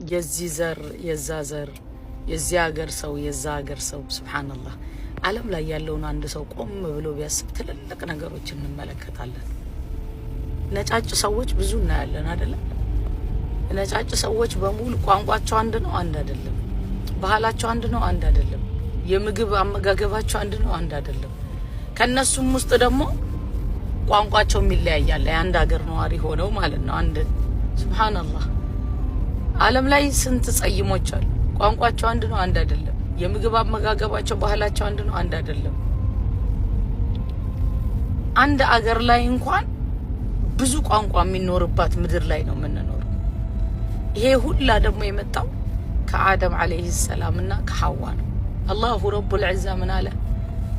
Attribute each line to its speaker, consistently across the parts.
Speaker 1: የዚህ ዘር የዛ ዘር የዚህ ሀገር ሰው የዛ ሀገር ሰው ሱብሃንአላህ ዓለም ላይ ያለውን አንድ ሰው ቆም ብሎ ቢያስብ ትልልቅ ነገሮችን እንመለከታለን። ነጫጭ ሰዎች ብዙ እናያለን አይደለ? ነጫጭ ሰዎች በሙሉ ቋንቋቸው አንድ ነው፣ አንድ አይደለም። ባህላቸው አንድ ነው፣ አንድ አይደለም። የምግብ አመጋገባቸው አንድ ነው፣ አንድ አይደለም። ከነሱም ውስጥ ደግሞ ቋንቋቸው ይለያያል። የአንድ ሀገር ነዋሪ ሆነው ማለት ነው። አንድ ሱብሃንአላህ ዓለም ላይ ስንት ጸይሞች አሉ። ቋንቋቸው አንድ ነው፣ አንድ አይደለም። የምግብ አመጋገባቸው ባህላቸው አንድ ነው፣ አንድ አይደለም። አንድ አገር ላይ እንኳን ብዙ ቋንቋ የሚኖርባት ምድር ላይ ነው የምንኖረው። ይሄ ሁላ ደግሞ የመጣው ከአደም አለይሂ ሰላምና ከሐዋ ነው። አላሁ ረቡል ዒዛ ምን አለ?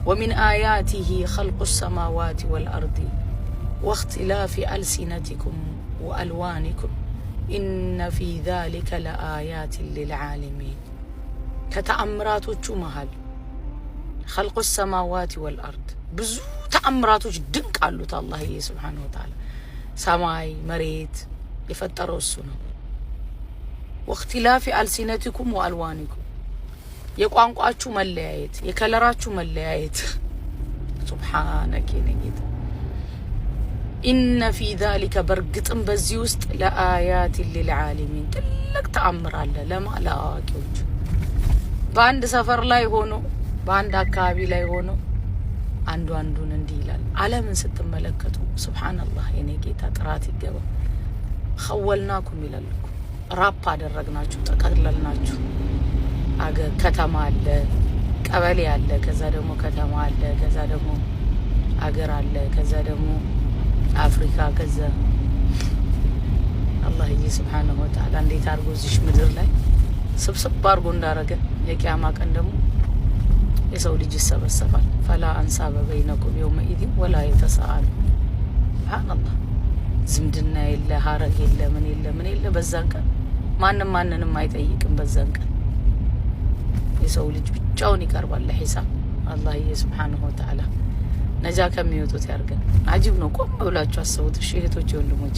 Speaker 1: ወሚን አያቲሂ ኸልቁ ሰማዋቲ ወልአርዲ ወእኽቲላፊ አልሲነቲኩም ወአልዋኒኩም ኢነ ፊ ዛሊከ ለአያትን ሊልዓሊሚን። ከተአምራቶቹ መሃል ኸልቁ ሰማዋቲ ወልአርድ ብዙ ተአምራቶች ድንቅ አሉት አላህ ሱብሓነሁ ወተዓላ። ሰማይ መሬት የፈጠረው እሱ ነው። ወእኽቲላፊ አልሲነቲኩም ወአልዋኒኩም የቋንቋችሁ መለያየት የከለራችሁ መለያየት ሱብሓነከ ነጊት ኢነ ፊ ዛሊከ በርግጥም በዚህ ውስጥ ለአያት ሊልዓሊሚን ትልቅ ተአምር አለ ለአዋቂዎች። በአንድ ሰፈር ላይ ሆኖ በአንድ አካባቢ ላይ ሆኖ አንዱ አንዱን እንዲህ ይላል። ዓለምን ስትመለከቱ ሱብሃንአላህ የኔ ጌታ ጥራት ይገባ። ኸወልናኩም ይላል እኮ ራፕ አደረግናችሁ፣ ጠቀለልናችሁ። አገር ከተማ አለ፣ ቀበሌ አለ፣ ከዛ ደግሞ ከተማ አለ፣ ከዛ ደግሞ አገር አለ፣ ከዛ ደግሞ አፍሪካ፣ ከዛ አላህ ሱብሃነሁ ወተዓላ እንዴት አድርጎ እዚህ ምድር ላይ ስብስብ አድርጎ እንዳረገ የቂያማ ቀን ደግሞ የሰው ልጅ ይሰበሰባል። ፈላ አንሳበ በይነኩም የውመኢዚን ወላ የተሰአሉ። ሱብሃንአላህ ዝምድና የለ ሀረግ የለ ምን የለ ምን የለ። በዛን ቀን ማንም ማንንም አይጠይቅም። በዛን ቀን የሰው ልጅ ብቻውን ይቀርባል ለሂሳብ። አላህ ሱብሃነሁ ወተዓላ ነጃ ከሚወጡት ያርገን። አጂብ ነው። ቆም ብላችሁ አስቡት እሺ እህቶቼ ወንድሞቼ።